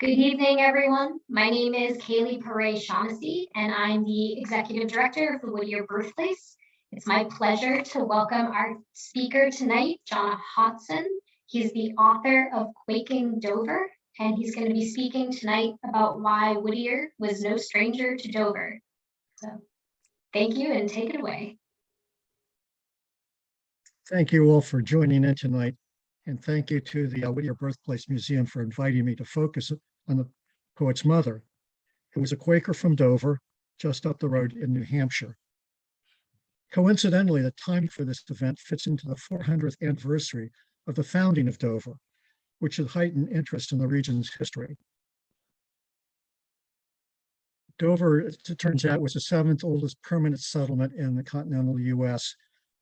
Good evening, everyone. My name is Kaylee Perret-Shaughnessy, and I'm the Executive Director of the Whittier Birthplace. It's my pleasure to welcome our speaker tonight, Jnana Hodson. He's the author of Quaking Dover, and he's going to be speaking tonight about why Whittier was no stranger to Dover. So thank you, and take it away. Thank you all for joining in tonight, and thank you to the Whittier Birthplace Museum for inviting me to focus on the poet's mother, who was a Quaker from Dover, just up the road in New Hampshire. Coincidentally, the time for this event fits into the 400th anniversary of the founding of Dover, which had heightened interest in the region's history. Dover, it turns out, was the seventh oldest permanent settlement in the continental U.S.,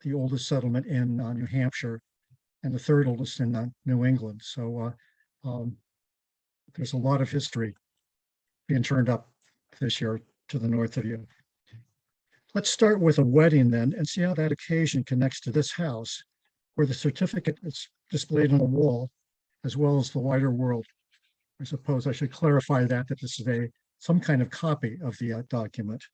the oldest settlement in New Hampshire, and the third oldest in New England. So there's a lot of history being turned up this year to the north of you. Let's start with a wedding then and see how that occasion connects to this house, where the certificate is displayed on the wall, as well as the wider world. I suppose I should clarify that this is some kind of copy of the document.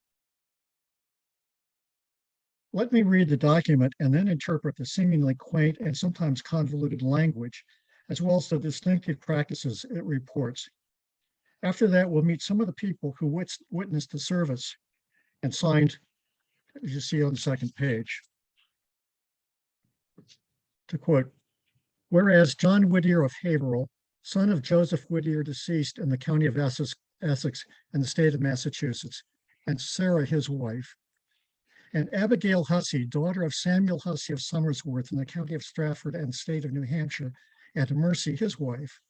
Let me read the document and then interpret the seemingly quaint and sometimes convoluted language, as well as the distinctive practices it reports. After that, we'll meet some of the people who witnessed the service and signed, as you see on the second page. To quote, "Whereas John Whittier of Haverhill, son of Joseph Whittier, deceased in the county of Essex and the state of Massachusetts, and Sarah, his wife, and Abigail Hussey, daughter of Samuel Hussey of Somersworth in the county of Stratford and state of New Hampshire, and Mercy, his wife,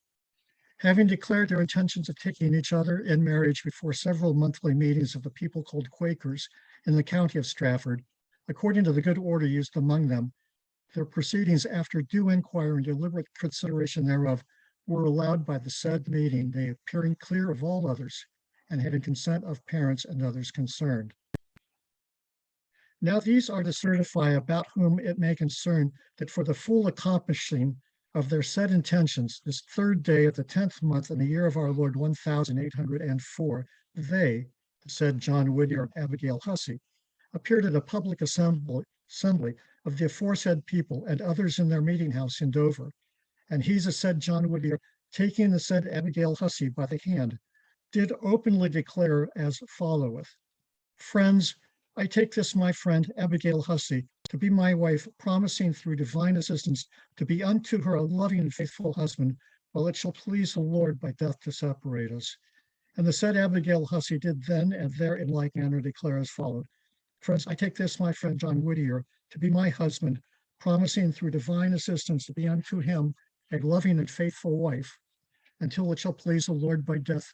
having declared their intentions of taking each other in marriage before several monthly meetings of the people called Quakers in the county of Stratford, according to the good order used among them, their proceedings after due inquiry and deliberate consideration thereof were allowed by the said meeting, they appearing clear of all others, and having consent of parents and others concerned. Now these are to certify about whom it may concern that for the full accomplishing of their said intentions, this third day of the 10th month in the year of our Lord 1804, they, said John Whittier and Abigail Hussey, appeared at a public assembly of the aforesaid people and others in their meeting house in Dover. And he's a said John Whittier, taking the said Abigail Hussey by the hand, did openly declare as followeth: Friends, I take this my friend Abigail Hussey to be my wife, promising through divine assistance to be unto her a loving and faithful husband, while it shall please the Lord by death to separate us. And the said Abigail Hussey did then and there in like manner declare as followed: Friends, I take this my friend John Whittier to be my husband, promising through divine assistance to be unto him a loving and faithful wife, until it shall please the Lord by death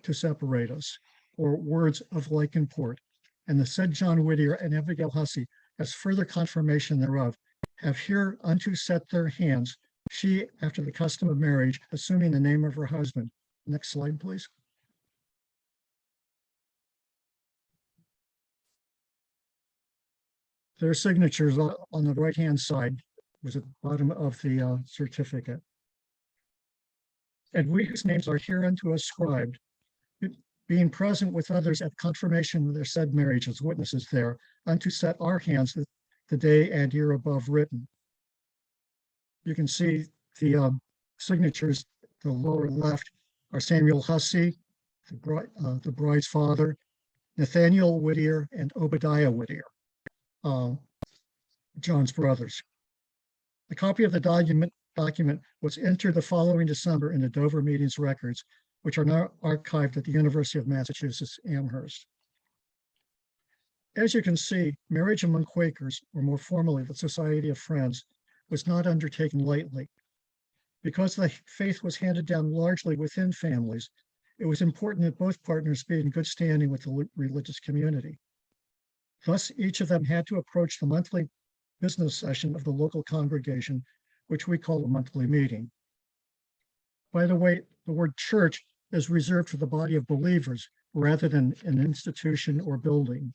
to separate us, or words of like import. And the said John Whittier and Abigail Hussey, as further confirmation thereof, have hereunto set their hands, she, after the custom of marriage, assuming the name of her husband. Next slide, please. Their signatures on the right-hand side was at the bottom of the certificate. And we whose names are hereunto ascribed, being present with others at confirmation of their said marriage as witnesses there, unto set our hands the day and year above written. You can see the signatures, the lower left are Samuel Hussey, the bride's father, Nathaniel Whittier, and Obadiah Whittier, John's brothers. The copy of the document was entered the following December in the Dover Meetings records, which are now archived at the University of Massachusetts, Amherst. As you can see, marriage among Quakers, or more formally, the Society of Friends, was not undertaken lightly. Because the faith was handed down largely within families, it was important that both partners be in good standing with the religious community. Thus, each of them had to approach the monthly business session of the local congregation, which we call a monthly meeting. By the way, the word church is reserved for the body of believers rather than an institution or building.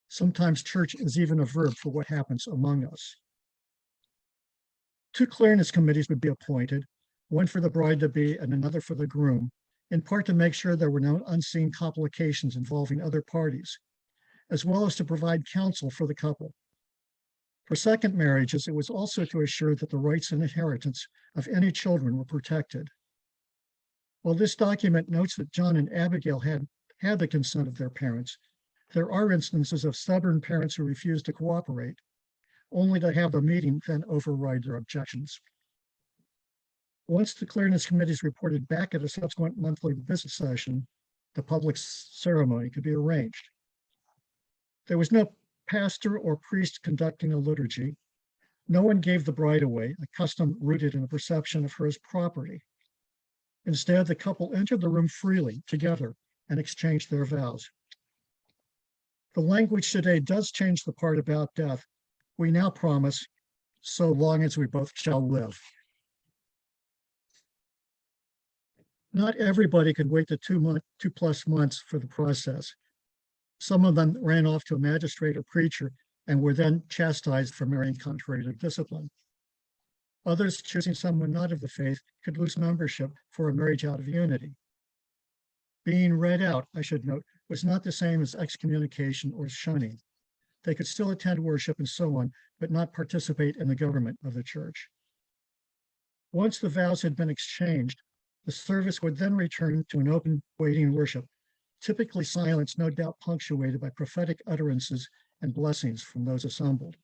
Sometimes church is even a verb for what happens among us. 2 clearness committees would be appointed, one for the bride-to-be and another for the groom, in part to make sure there were no unseen complications involving other parties, as well as to provide counsel for the couple. For second marriages, it was also to assure that the rights and inheritance of any children were protected. While this document notes that John and Abigail had the consent of their parents, there are instances of stubborn parents who refused to cooperate, only to have the meeting then override their objections. Once the clearness committees reported back at a subsequent monthly visit session, the public ceremony could be arranged. There was no pastor or priest conducting a liturgy. No one gave the bride away, a custom rooted in a perception of her as property. Instead, the couple entered the room freely together and exchanged their vows. The language today does change the part about death. We now promise, so long as we both shall live. Not everybody could wait the 2+ months for the process. Some of them ran off to a magistrate or preacher and were then chastised for marrying contrary to discipline. Others, choosing someone not of the faith, could lose membership for a marriage out of unity. Being read out, I should note, was not the same as excommunication or shunning. They could still attend worship and so on, but not participate in the government of the church. Once the vows had been exchanged, the service would then return to an open waiting worship, typically silence, no doubt punctuated by prophetic utterances and blessings from those assembled.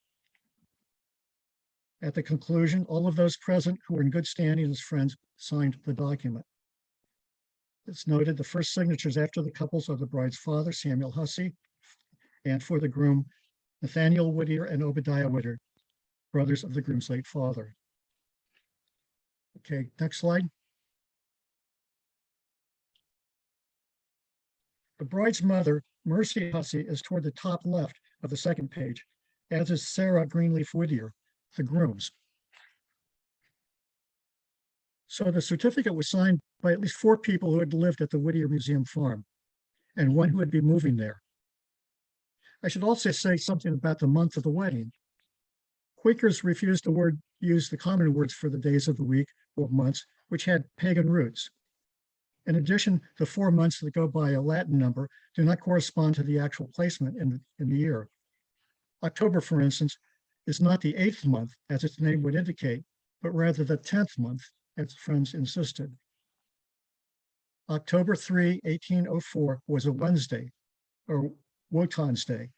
At the conclusion, all of those present who were in good standing as friends signed the document. It's noted the first signatures after the couples are the bride's father, Samuel Hussey, and for the groom, Nathaniel Whittier and Obadiah Whittier, brothers of the groom's late father. Okay, next slide. The bride's mother, Mercy Hussey, is toward the top left of the second page, as is Sarah Greenleaf Whittier, the groom's. So the certificate was signed by at least 4 people who had lived at the Whittier Museum farm, and one who would be moving there. I should also say something about the month of the wedding. Quakers refused to use the common words for the days of the week or months, which had pagan roots. In addition, the 4 months that go by a Latin number do not correspond to the actual placement in the year. October, for instance, is not the 8th month, as its name would indicate, but rather the 10th month, as friends insisted. October 3, 1804 was a Wednesday, or Wotan's Day.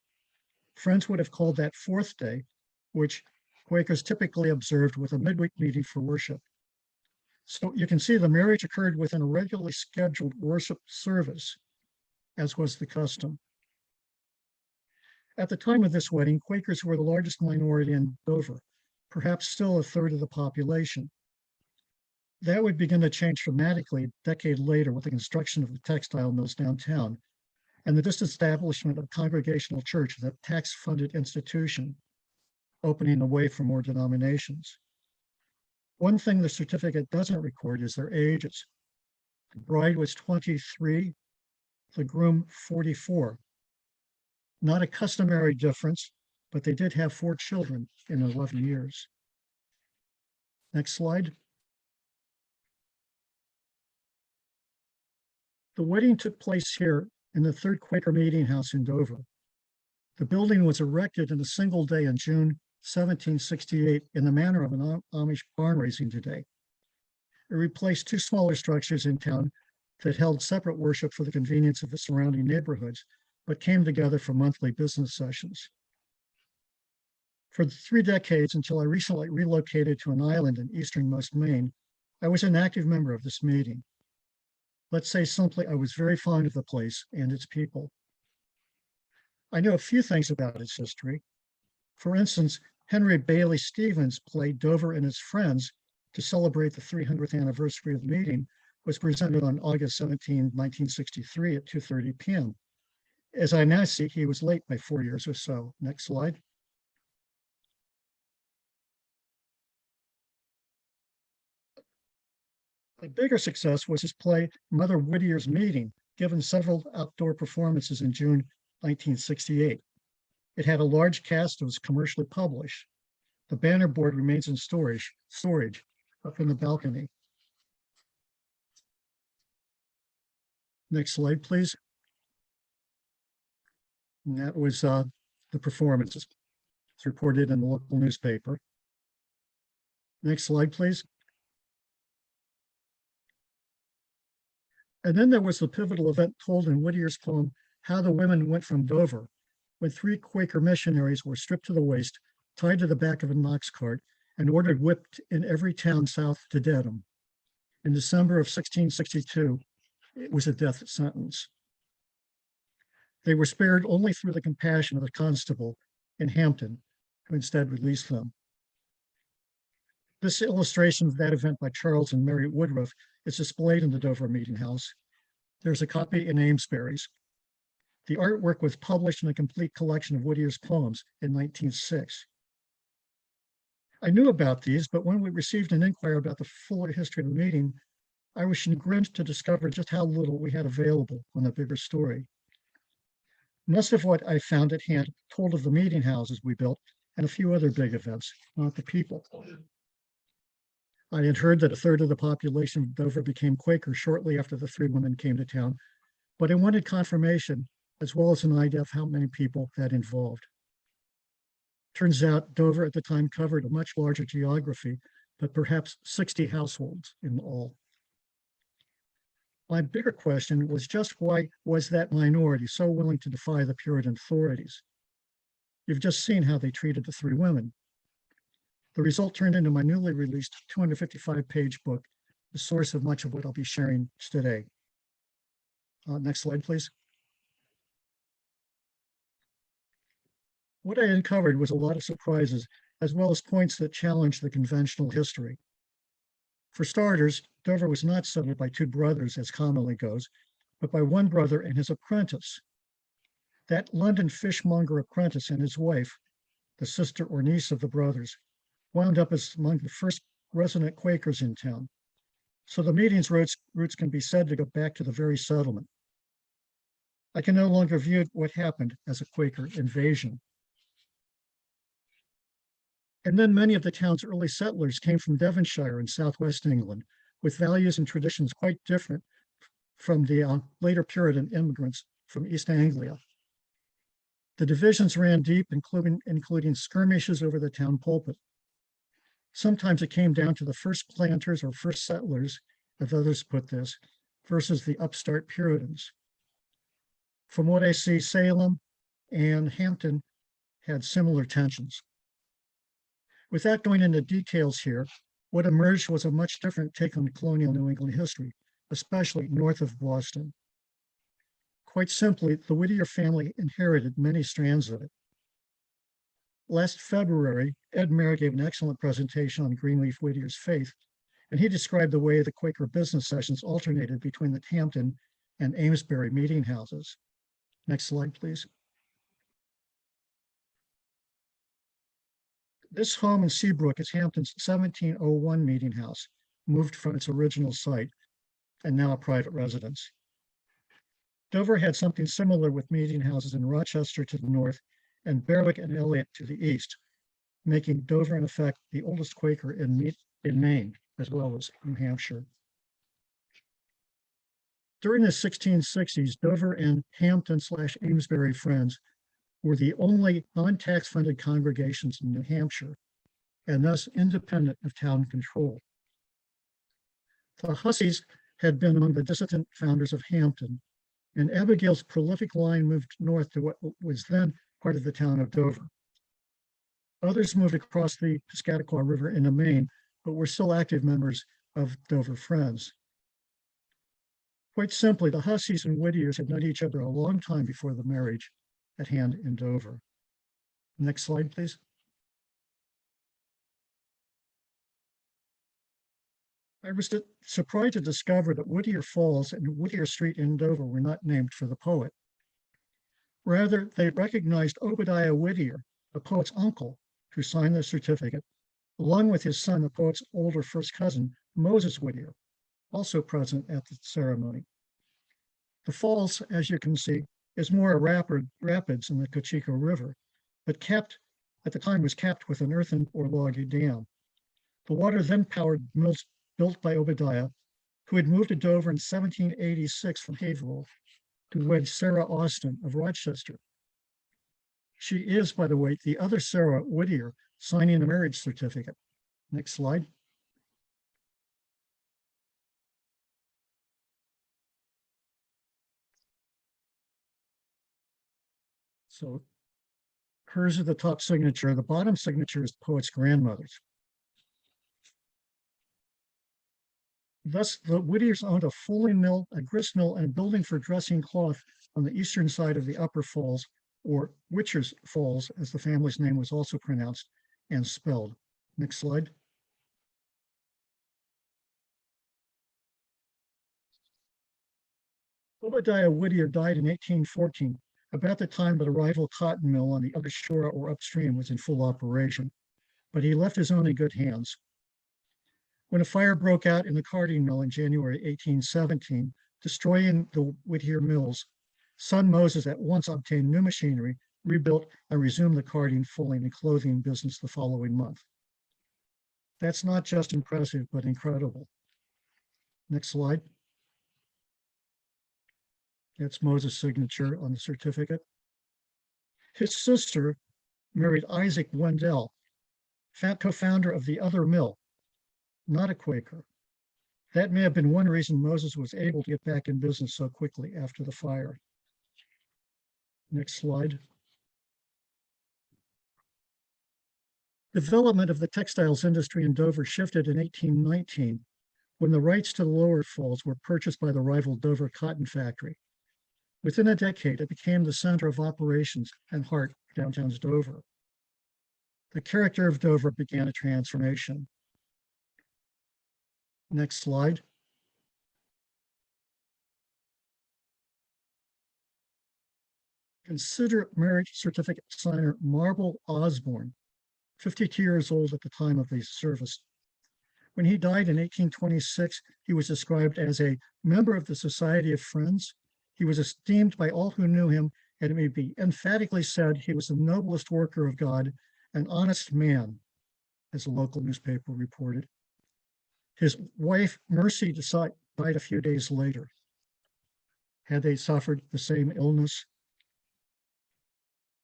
Friends would have called that 4th day, which Quakers typically observed with a midweek meeting for worship. So you can see the marriage occurred within a regularly scheduled worship service, as was the custom. At the time of this wedding, Quakers were the largest minority in Dover, perhaps still a third of the population. That would begin to change dramatically a decade later with the construction of the textile mills downtown and the disestablishment of Congregational Church, the tax-funded institution, opening the way for more denominations. One thing the certificate doesn't record is their ages. The bride was 23, the groom 44. Not a customary difference, but they did have 4 children in 11 years. Next slide. The wedding took place here in the 3rd Quaker Meeting House in Dover. The building was erected in a single day in June 1768 in the manner of an Amish barn raising today. It replaced 2 smaller structures in town that held separate worship for the convenience of the surrounding neighborhoods, but came together for monthly business sessions. For 3 decades, until I recently relocated to an island in easternmost Maine, I was an active member of this meeting. Let's say simply, I was very fond of the place and its people. I know a few things about its history. For instance, Henry Bailey Stevens' play Dover and His Friends, to celebrate the 300th anniversary of the meeting, was presented on August 17, 1963 at 2:30 p.m. As I now see, he was late by 4 years or so. Next slide. A bigger success was his play Mother Whittier's Meeting, given several outdoor performances in June 1968. It had a large cast and was commercially published. The banner board remains in storage up in the balcony. Next slide, please. And that was the performances. It's reported in the local newspaper. Next slide, please. And then there was the pivotal event told in Whittier's poem, How the Women Went from Dover, when 3 Quaker missionaries were stripped to the waist, tied to the back of a ox cart, and ordered whipped in every town south to Dedham. In December of 1662, it was a death sentence. They were spared only through the compassion of the constable in Hampton, who instead released them. This illustration of that event by Charles and Mary Woodruff is displayed in the Dover Meeting House. There's a copy in Amesbury's. The artwork was published in a complete collection of Whittier's poems in 1906. I knew about these, but when we received an inquiry about the fuller history of the meeting, I was chagrined to discover just how little we had available on the bigger story. Most of what I found at hand told of the meeting houses we built and a few other big events, not the people. I had heard that a third of the population of Dover became Quaker shortly after the 3 women came to town, but I wanted confirmation as well as an idea of how many people that involved. Turns out Dover at the time covered a much larger geography, but perhaps 60 households in all. My bigger question was just why was that minority so willing to defy the Puritan authorities? You've just seen how they treated the 3 women. The result turned into my newly released 255-page book, the source of much of what I'll be sharing today. Next slide, please. What I uncovered was a lot of surprises, as well as points that challenged the conventional history. For starters, Dover was not settled by 2 brothers, as commonly goes, but by 1 brother and his apprentice. That London fishmonger apprentice and his wife, the sister or niece of the brothers, wound up as among the first resident Quakers in town. So the meeting's roots can be said to go back to the very settlement. I can no longer view what happened as a Quaker invasion. And then many of the town's early settlers came from Devonshire and southwest England, with values and traditions quite different from the later Puritan immigrants from East Anglia. The divisions ran deep, including skirmishes over the town pulpit. Sometimes it came down to the first planters or first settlers, as others put this, versus the upstart Puritans. From what I see, Salem and Hampton had similar tensions. Without going into details here, what emerged was a much different take on colonial New England history, especially north of Boston. Quite simply, the Whittier family inherited many strands of it. Last February, Ed Mayer gave an excellent presentation on Greenleaf Whittier's faith, and he described the way the Quaker business sessions alternated between the Hampton and Amesbury meeting houses. Next slide, please. This home in Seabrook is Hampton's 1701 meeting house, moved from its original site, and now a private residence. Dover had something similar with meeting houses in Rochester to the north and Berwick and Elliott to the east, making Dover, in effect, the oldest Quaker in Maine, as well as New Hampshire. During the 1660s, Dover and Hampton/Amesbury Friends were the only non-tax funded congregations in New Hampshire, and thus independent of town control. The Hussies had been among the dissident founders of Hampton, and Abigail's prolific line moved north to what was then part of the town of Dover. Others moved across the Piscataqua River into Maine, but were still active members of Dover Friends. Quite simply, the Hussies and Whittiers had known each other a long time before the marriage at hand in Dover. Next slide, please. I was surprised to discover that Whittier Falls and Whittier Street in Dover were not named for the poet. Rather, they recognized Obadiah Whittier, the poet's uncle, who signed the certificate, along with his son, the poet's older first cousin, Moses Whittier, also present at the ceremony. The falls, as you can see, is more a rapids in the Cocheco River, but at the time was capped with an earthen or log dam. The water then powered mills built by Obadiah who had moved to Dover in 1786 from Haverhill to wed Sarah Austin of Rochester. She is, by the way, the other Sarah Whittier signing the marriage certificate. Next slide. So hers is the top signature. The bottom signature is the poet's grandmother's. Thus, the Whittiers owned a fulling mill, a grist mill, and a building for dressing cloth on the eastern side of the Upper Falls, or Witcher's Falls, as the family's name was also pronounced and spelled. Next slide. Obadiah Whittier died in 1814, about the time that a rival cotton mill on the other shore or upstream was in full operation, but he left his own in good hands. When a fire broke out in the carding mill in January 1817, destroying the Whittier mills, son Moses at once obtained new machinery, rebuilt, and resumed the carding, fulling, and clothing business the following month. That's not just impressive, but incredible. Next slide. That's Moses' signature on the certificate. His sister married Isaac Wendell, co-founder of the other mill, not a Quaker. That may have been one reason Moses was able to get back in business so quickly after the fire. Next slide. Development of the textiles industry in Dover shifted in 1819 when the rights to the lower falls were purchased by the rival Dover Cotton Factory. Within a decade, it became the center of operations and heart of downtown's Dover. The character of Dover began a transformation. Next slide. Consider marriage certificate signer Marble Osborne, 52 years old at the time of the service. When he died in 1826, he was described as a member of the Society of Friends. He was esteemed by all who knew him, and it may be emphatically said he was the noblest worker of God, an honest man, as a local newspaper reported. His wife, Mercy, died a few days later. Had they suffered the same illness?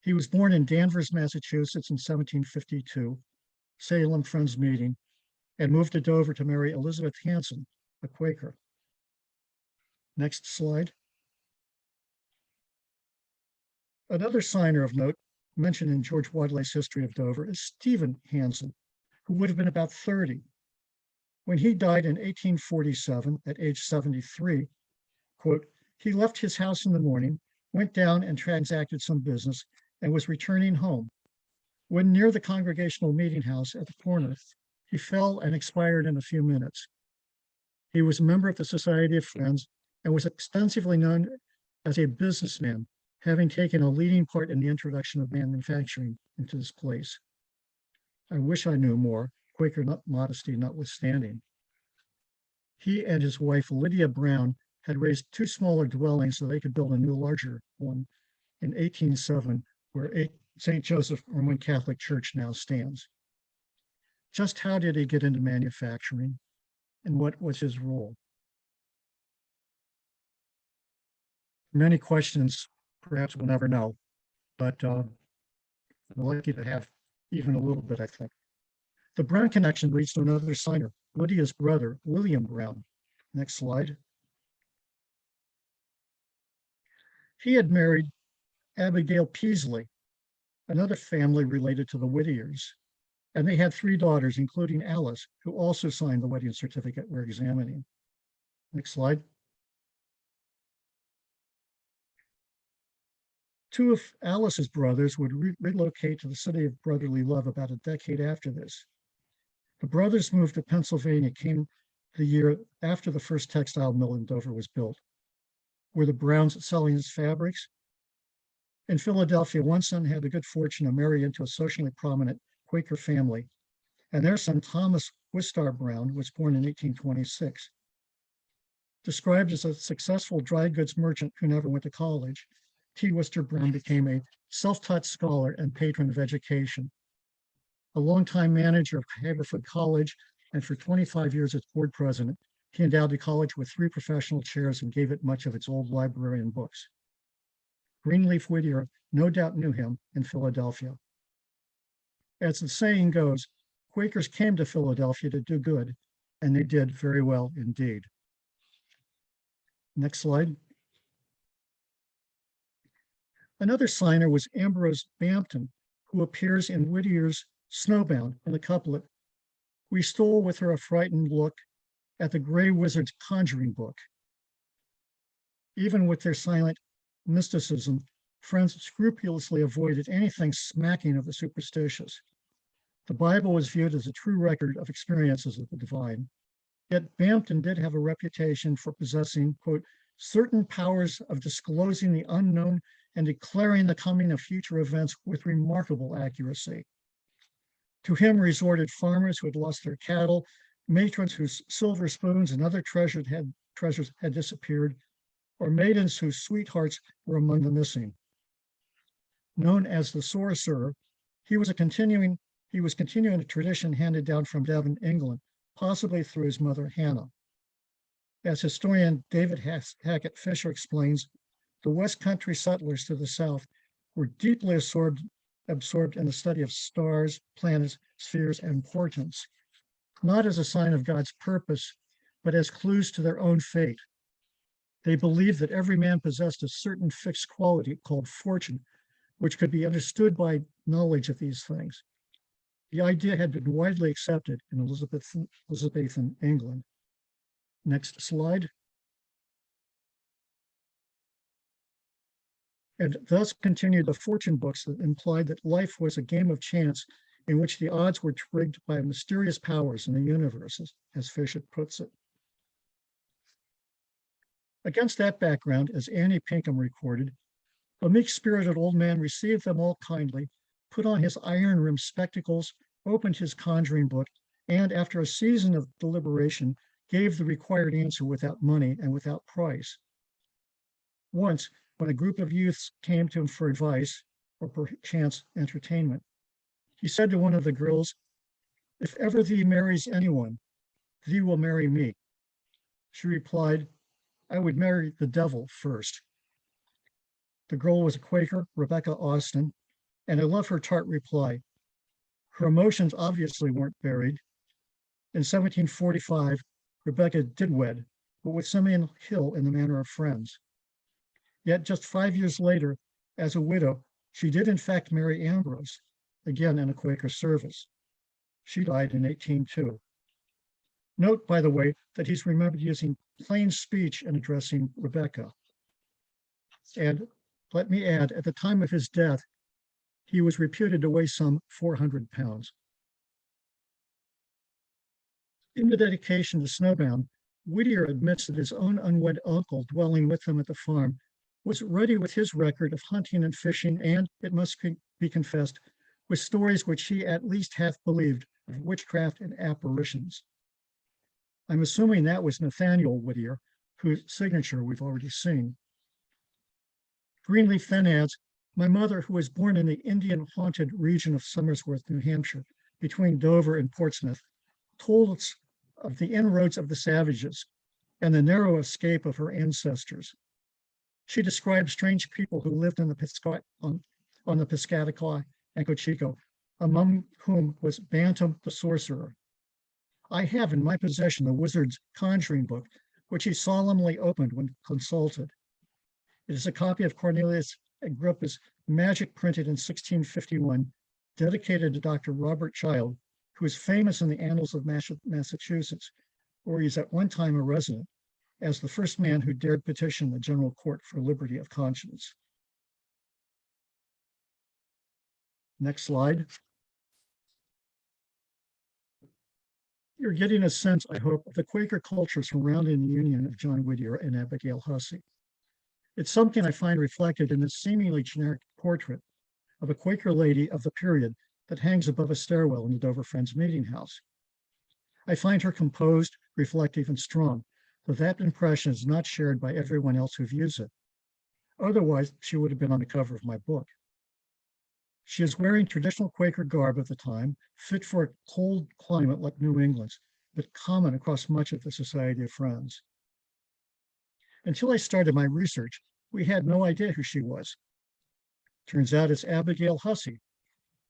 He was born in Danvers, Massachusetts in 1752, Salem Friends Meeting, and moved to Dover to marry Elizabeth Hanson, a Quaker. Next slide. Another signer of note mentioned in George Wadley's History of Dover is Stephen Hanson, who would have been about 30. When he died in 1847 at age 73, quote, he left his house in the morning, went down and transacted some business, and was returning home. When near the Congregational Meeting House at the corner, he fell and expired in a few minutes. He was a member of the Society of Friends and was extensively known as a businessman, having taken a leading part in the introduction of manufacturing into this place. I wish I knew more, Quaker modesty notwithstanding. He and his wife, Lydia Brown, had raised two smaller dwellings so they could build a new, larger one in 1807, where St. Joseph Roman Catholic Church now stands. Just how did he get into manufacturing, and what was his role? Many questions, perhaps we'll never know, but we're lucky to have even a little bit, I think. The Brown connection leads to another signer, Lydia's brother, William Brown. Next slide. He had married Abigail Peasley, another family related to the Whittiers, and they had 3 daughters, including Alice, who also signed the wedding certificate we're examining. Next slide. 2 of Alice's brothers would relocate to the city of brotherly love about a decade after this. The brothers moved to Pennsylvania, came the year after the first textile mill in Dover was built. Were the Browns selling his fabrics? In Philadelphia, one son had the good fortune to marry into a socially prominent Quaker family, and their son, Thomas Wistar Brown, was born in 1826. Described as a successful dry goods merchant who never went to college, T. Wister Brown became a self-taught scholar and patron of education. A longtime manager of Haverford College, and for 25 years as board president, He endowed the college with 3 professional chairs and gave it much of its old library and books. Greenleaf Whittier no doubt knew him in Philadelphia. As the saying goes, Quakers came to Philadelphia to do good, and they did very well indeed. Next slide. Another signer was Ambrose Bampton, who appears in Whittier's Snowbound in the couplet, "We stole with her a frightened look at the gray wizard's conjuring book." Even with their silent mysticism, friends scrupulously avoided anything smacking of the superstitious. The Bible was viewed as a true record of experiences of the divine. Yet Bampton did have a reputation for possessing, quote, certain powers of disclosing the unknown and declaring the coming of future events with remarkable accuracy. To him resorted farmers who had lost their cattle, matrons whose silver spoons and other treasures had disappeared, or maidens whose sweethearts were among the missing. Known as the sorcerer, he was continuing a tradition handed down from Devon, England, possibly through his mother Hannah. As historian David Hackett Fisher explains, the West Country settlers to the south were deeply absorbed in the study of stars, planets, spheres, and portents, not as a sign of God's purpose, but as clues to their own fate. They believed that every man possessed a certain fixed quality called fortune, which could be understood by knowledge of these things. The idea had been widely accepted in Elizabethan England. Next slide. And thus continued the fortune books that implied that life was a game of chance in which the odds were rigged by mysterious powers in the universe, as Fisher puts it. Against that background, as Annie Pinkham recorded, a meek-spirited old man received them all kindly, put on his iron-rimmed spectacles, opened his conjuring book, and after a season of deliberation, gave the required answer without money and without price. Once, when a group of youths came to him for advice or perchance entertainment, he said to one of the girls, "If ever thee marries anyone, thee will marry me." She replied, "I would marry the devil first." The girl was a Quaker, Rebecca Austin, and I love her tart reply. Her emotions obviously weren't buried. In 1745, Rebecca did wed, but with Simeon Hill in the manner of friends. Yet just 5 years later, as a widow, she did in fact marry Ambrose, again in a Quaker service. She died in 1802. Note, by the way, that he's remembered using plain speech in addressing Rebecca. And let me add, at the time of his death, he was reputed to weigh some 400 pounds. In the dedication to Snowbound, Whittier admits that his own unwed uncle dwelling with him at the farm was ready with his record of hunting and fishing and, it must be confessed, with stories which he at least half believed of witchcraft and apparitions. I'm assuming that was Nathaniel Whittier, whose signature we've already seen. Greenleaf then adds, "My mother, who was born in the Indian-haunted region of Somersworth, New Hampshire, between Dover and Portsmouth, told us of the inroads of the savages and the narrow escape of her ancestors. She described strange people who lived in the on the Piscataqua and Cocheco, among whom was Bantam the sorcerer. I have in my possession the wizard's conjuring book, which he solemnly opened when consulted. It is a copy of Cornelius Agrippa's Magic printed in 1651, dedicated to Dr. Robert Child, who is famous in the annals of Massachusetts, where he's at one time a resident, as the first man who dared petition the General Court for liberty of conscience." Next slide. You're getting a sense, I hope, of the Quaker culture surrounding the union of John Whittier and Abigail Hussey. It's something I find reflected in this seemingly generic portrait of a Quaker lady of the period that hangs above a stairwell in the Dover Friends Meeting House. I find her composed, reflective, and strong, though that impression is not shared by everyone else who views it. Otherwise, she would have been on the cover of my book. She is wearing traditional Quaker garb of the time, fit for a cold climate like New England's, but common across much of the Society of Friends. Until I started my research, we had no idea who she was. Turns out it's Abigail Hussey,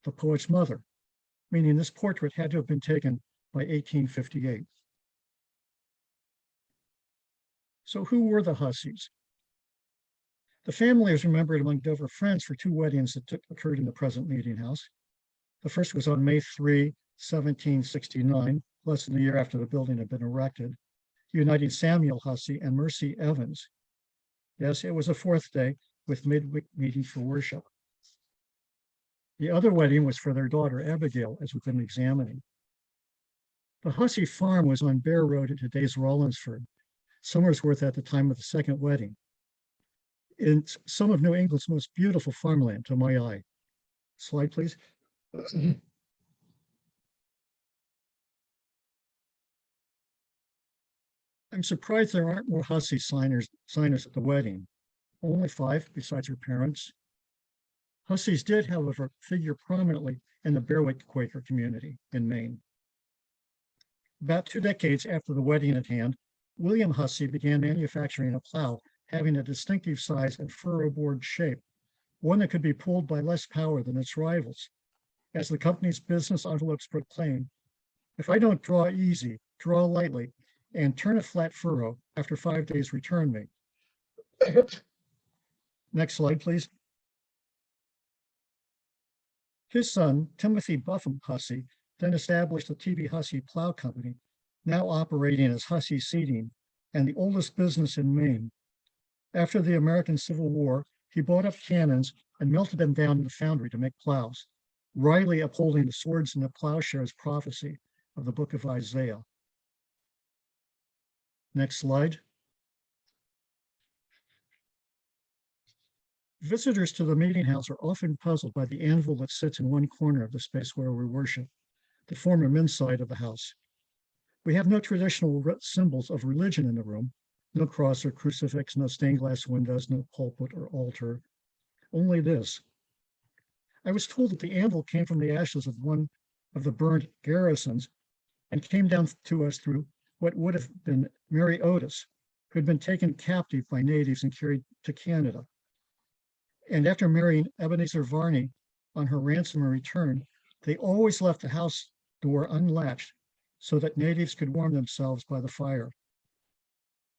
the poet's mother, meaning this portrait had to have been taken by 1858. So who were the Husseys? The family is remembered among Dover Friends for two weddings that occurred in the present meeting house. The first was on May 3, 1769, less than a year after the building had been erected, uniting Samuel Hussey and Mercy Evans. Yes, it was a fourth day with midweek meetings for worship. The other wedding was for their daughter, Abigail, as we've been examining. The Hussey farm was on Bear Road in today's Rollinsford, Somersworth at the time of the second wedding. It's some of New England's most beautiful farmland to my eye. Slide, please. I'm surprised there aren't more Hussey signers at the wedding. Only 5 besides her parents. Husseys did, however, figure prominently in the Berwick Quaker community in Maine. About 2 decades after the wedding at hand, William Hussey began manufacturing a plow having a distinctive size and furrow board shape, one that could be pulled by less power than its rivals. As the company's business envelopes proclaim, if I don't draw easy, draw lightly, and turn a flat furrow, after 5 days return me. Next slide, please. His son, Timothy Buffum Hussey, then established the T.B. Hussey Plow Company, now operating as Hussey Seating and the oldest business in Maine. After the American Civil War, he bought up cannons and melted them down in the foundry to make plows, wryly upholding the swords and the plowshares prophecy of the book of Isaiah. Next slide. Visitors to the meeting house are often puzzled by the anvil that sits in one corner of the space where we worship, the former men's side of the house. We have no traditional symbols of religion in the room, no cross or crucifix, no stained glass windows, no pulpit or altar, only this. I was told that the anvil came from the ashes of one of the burned garrisons and came down to us through what would have been Mary Otis, who had been taken captive by natives and carried to Canada. And after marrying Ebenezer Varney on her ransom and return, they always left the house door unlatched so that natives could warm themselves by the fire.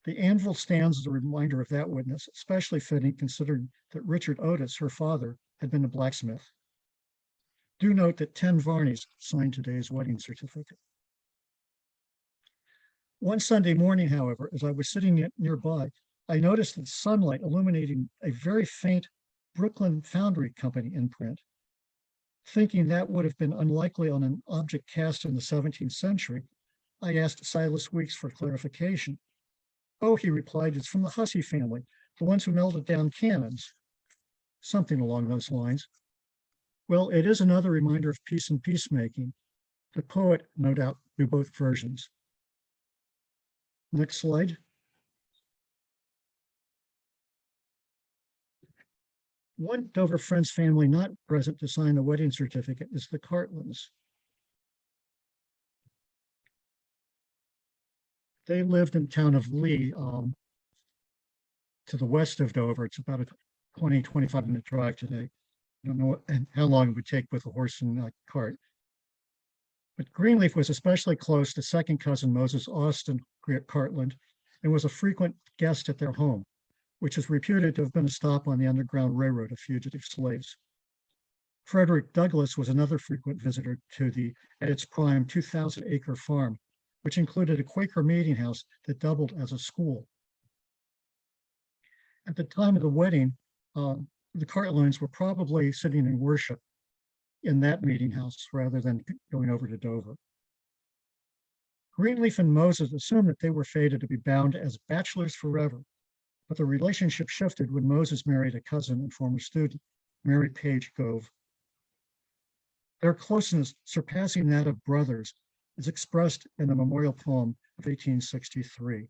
The anvil stands as a reminder of that witness, especially fitting considering that Richard Otis, her father, had been a blacksmith. Do note that 10 Varneys signed today's wedding certificate. One Sunday morning, however, as I was sitting nearby, I noticed that sunlight illuminating a very faint Brooklyn Foundry Company imprint. Thinking that would have been unlikely on an object cast in the 17th century, I asked Silas Weeks for clarification. Oh, he replied, it's from the Hussey family, the ones who melted down cannons. Something along those lines. Well, it is another reminder of peace and peacemaking. The poet, no doubt, knew both versions. Next slide. One Dover Friends family not present to sign the wedding certificate is the Cartlands. They lived in the town of Lee, to the west of Dover. It's about a 20, 25-minute drive today. I don't know how long it would take with a horse and cart. But Greenleaf was especially close to second cousin Moses Austin Cartland and was a frequent guest at their home, which is reputed to have been a stop on the Underground Railroad of fugitive slaves. Frederick Douglass was another frequent visitor to the, at its prime, 2,000-acre farm, which included a Quaker meeting house that doubled as a school. At the time of the wedding, the Cartlands were probably sitting in worship in that meeting house rather than going over to Dover. Greenleaf and Moses assumed that they were fated to be bound as bachelors forever, but the relationship shifted when Moses married a cousin and former student, Mary Page Gove. Their closeness, surpassing that of brothers, is expressed in the memorial poem of 1863.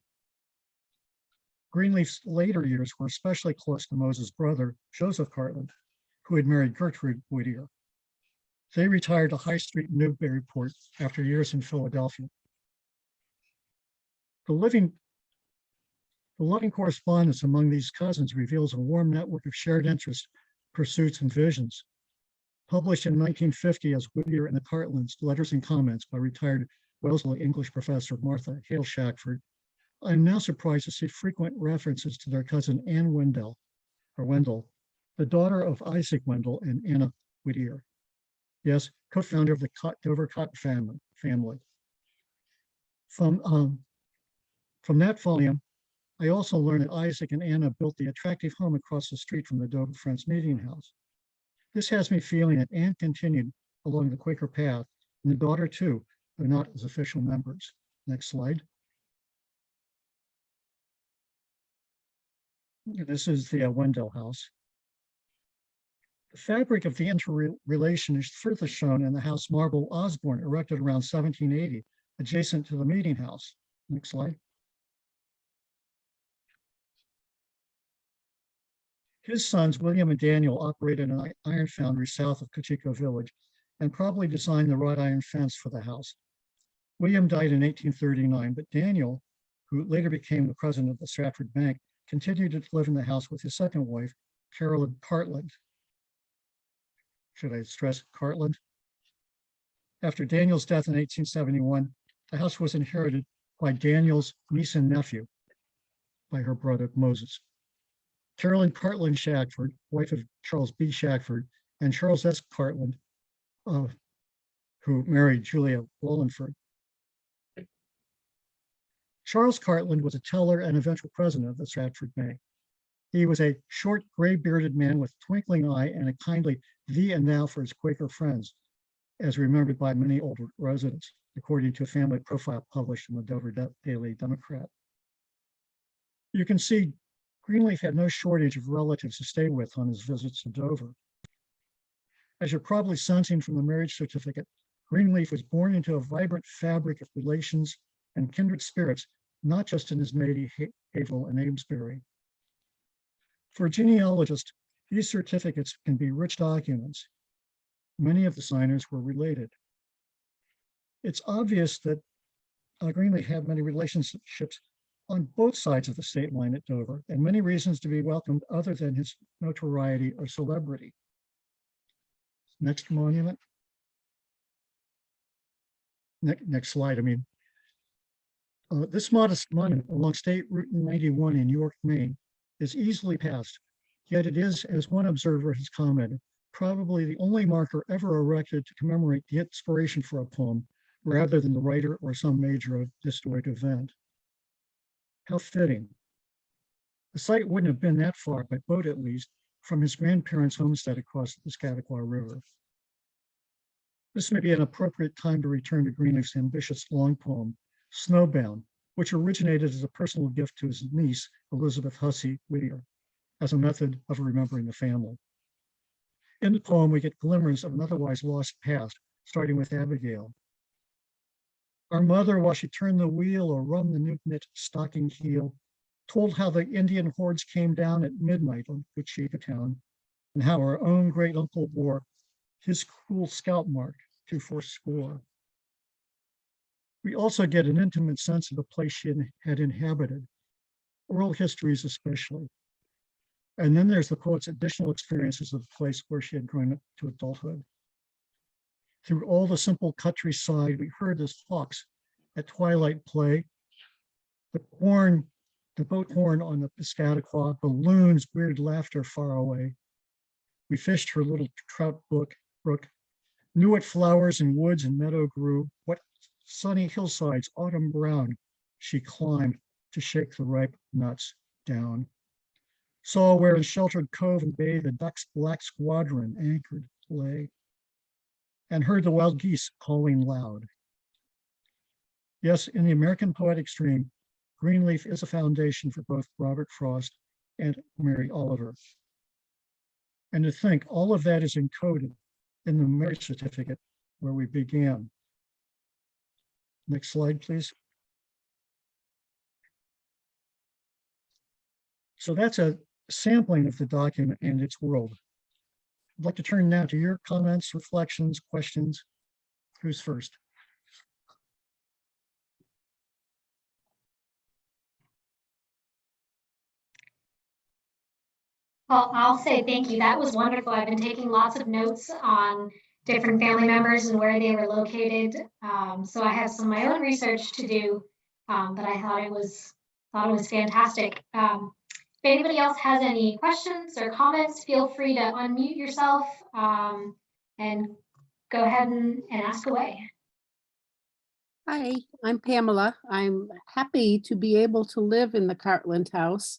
Greenleaf's later years were especially close to Moses' brother, Joseph Cartland, who had married Gertrude Whittier. They retired to High Street, Newburyport after years in Philadelphia. The living The loving correspondence among these cousins reveals a warm network of shared interests, pursuits, and visions. Published in 1950 as Whittier and the Cartlands, Letters and Comments by retired Wellesley English professor Martha Hale Shackford, I am now surprised to see frequent references to their cousin Anne Wendell, the daughter of Isaac Wendell and Anna Whittier. Yes, co-founder of the Dover Cotton family. From that volume, I also learned that Isaac and Anna built the attractive home across the street from the Dover Friends Meeting House. This has me feeling that Anne continued along the Quaker path, and the daughter too, though not as official members. Next slide. This is the Wendell house. The fabric of the interrelation is further shown in the house marble Osborne, erected around 1780, adjacent to the meeting house. Next slide. His sons, William and Daniel, operated an iron foundry south of Cocheco Village and probably designed the wrought iron fence for the house. William died in 1839, but Daniel, who later became the president of the Stratford Bank, continued to live in the house with his second wife, Carolyn Cartland. Should I stress Cartland? After Daniel's death in 1871, the house was inherited by Daniel's niece and nephew, by her brother Moses. Carolyn Cartland Shackford, wife of Charles B. Shackford, and Charles S. Cartland, who married Julia Wallingford. Charles Cartland was a teller and eventual president of the Stratford Bank. He was a short, gray-bearded man with a twinkling eye and a kindly thee and thou for his Quaker friends, as remembered by many older residents, according to a family profile published in the Dover Daily Democrat. You can see Greenleaf had no shortage of relatives to stay with on his visits to Dover. As you're probably sensing from the marriage certificate, Greenleaf was born into a vibrant fabric of relations and kindred spirits, not just in his native Haverhill and Amesbury. For a genealogist, these certificates can be rich documents. Many of the signers were related. It's obvious that Greenleaf had many relationships on both sides of the state line at Dover, and many reasons to be welcomed other than his notoriety or celebrity. Next monument. Next slide. This modest monument along State Route 91 in York, Maine, is easily passed, yet it is, as one observer has commented, probably the only marker ever erected to commemorate the inspiration for a poem, rather than the writer or some major historic event. How fitting. The site wouldn't have been that far, by boat at least, from his grandparents' homestead across the Piscataqua River. This may be an appropriate time to return to Greenleaf's ambitious long poem, Snowbound, which originated as a personal gift to his niece, Elizabeth Hussey Whittier, as a method of remembering the family. In the poem, we get glimmers of an otherwise lost past, starting with Abigail. Our mother, while she turned the wheel or rung the new knit stocking heel, told how the Indian hordes came down at midnight on Cocheco town, and how our own great uncle wore his cruel scalp mark to forscore. We also get an intimate sense of the place she had inhabited, oral histories especially. And then there's the poet's additional experiences of the place where she had grown up to adulthood. Through all the simple countryside, we heard the hawks at twilight play, the boat horn on the Piscataqua, the loon's weird laughter far away. We fished her little trout brook, knew what flowers and woods and meadow grew, what sunny hillsides, autumn brown, she climbed to shake the ripe nuts down. Saw where in sheltered cove and bay the duck's black squadron anchored lay, and heard the wild geese calling loud. Yes, in the American poetic stream, Greenleaf is a foundation for both Robert Frost and Mary Oliver. And to think all of that is encoded in the marriage certificate where we began. Next slide, please. So that's a sampling of the document and its world. I'd like to turn now to your comments, reflections, questions. Who's first? Well, I'll say thank you. That was wonderful. I've been taking lots of notes on different family members and where they were located. So I have some of my own research to do, but I thought it was fantastic. If anybody else has any questions or comments, feel free to unmute yourself and go ahead and ask away. Hi, I'm Pamela. I'm happy to be able to live in the Cartland house.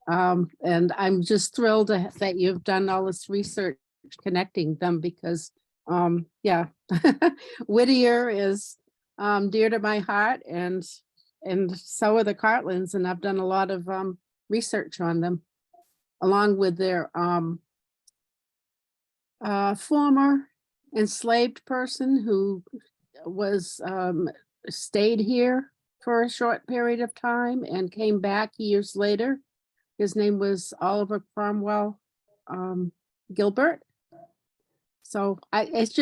And I'm just thrilled that you've done all this research connecting them because, yeah, Whittier is dear to my heart and so are the Cartlands, and I've done a lot of research on them along with their former enslaved person who was stayed here for a short period of time and came back years later. His name was Oliver Cromwell Gilbert. So it's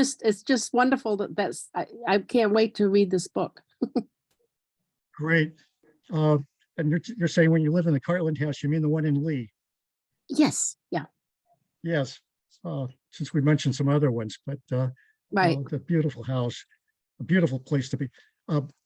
just wonderful that I can't wait to read this book. Great. And you're saying when you live in the Cartland house, you mean the one in Lee? Yes, yeah, Yes. Since we mentioned some other ones, but right. the beautiful house, a beautiful place to be.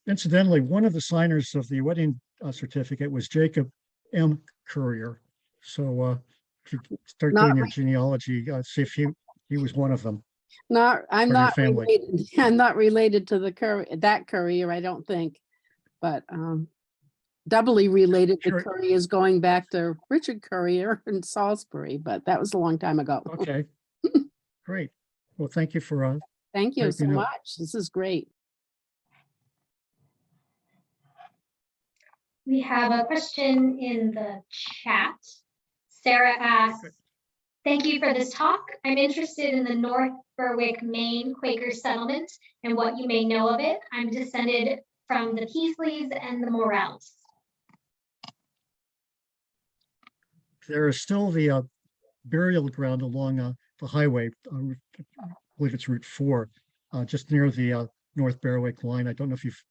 Incidentally, one of the signers of the wedding certificate was Jacob M. Currier. So if you start Not doing your genealogy, see if he was one of them. I'm Or your not family. related. I'm not related to that Courier, I don't think. But doubly related to Sure. Couriers going back to Richard Courier in Salisbury, but that was a long time ago. Okay. Great. Well, thank you for Thank you so typing up. much. This is great. We have a question in the chat. Sarah asks, thank you for this talk. I'm interested in the North Berwick, Maine Quaker settlement and what you may know of it. I'm descended from the Peasleys and the Morels. There is still the burial ground along the highway. I believe it's Route 4, just near the North Berwick line. I don't know if you've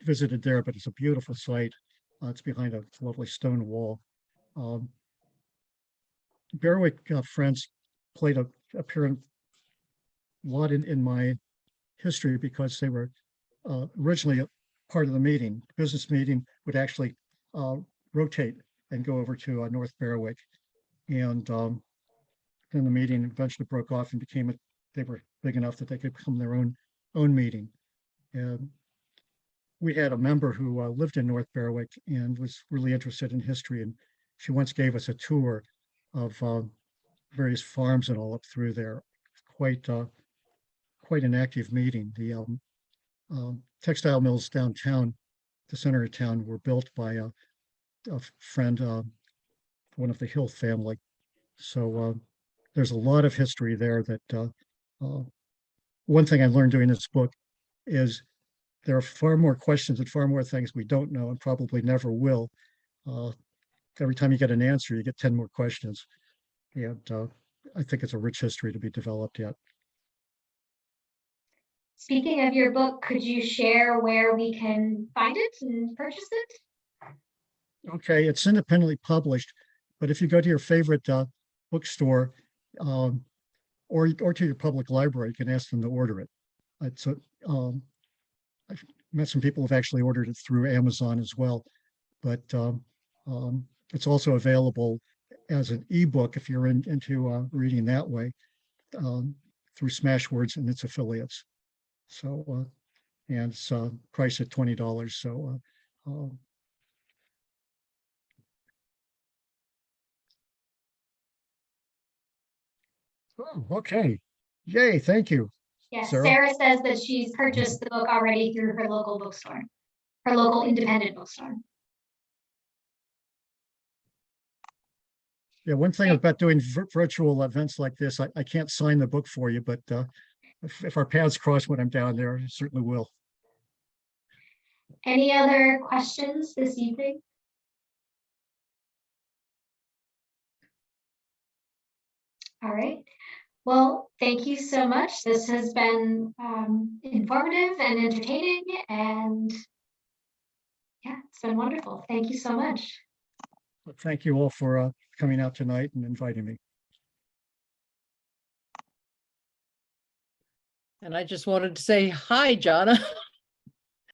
visited there, but it's a beautiful site. It's behind a lovely stone wall. Berwick friends played a apparent lot in my history because they were originally a part of the meeting. Business meeting would actually rotate and go over to North Berwick, and then the meeting eventually broke off and they were big enough that they could become their own meeting. And we had a member who lived in North Berwick and was really interested in history, and she once gave us a tour of various farms and all up through there. Quite an active meeting. The textile mills downtown, the center of town, were built by a friend, one of the Hill family. So there's a lot of history there. That one thing I learned doing this book is there are far more questions and far more things we don't know and probably never will. Every time you get an answer, you get 10 more questions. And I think it's a rich history to be developed yet. Speaking of your book, could you share where we can find it and purchase it? Okay, it's independently published, but if you go to your favorite bookstore or to your public library, you can ask them to order it. I've met some people who've actually ordered it through Amazon as well, but it's also available as an ebook if you're into reading that way through Smashwords and its affiliates. So, and it's priced at $20. So, oh, okay. Yay, thank you. Yes, Sarah? Sarah says that she's purchased the book already through her local bookstore, her local independent bookstore. Yeah, one thing about doing virtual events like this, I can't sign the book for you, but if our paths cross when I'm down there, I certainly will. Any other questions this evening? All right. Well, thank you so much. This has been informative and entertaining, and yeah, it's been wonderful. Thank you so much. But thank you all for coming out tonight and inviting me. And I just wanted to say, hi, Jonna.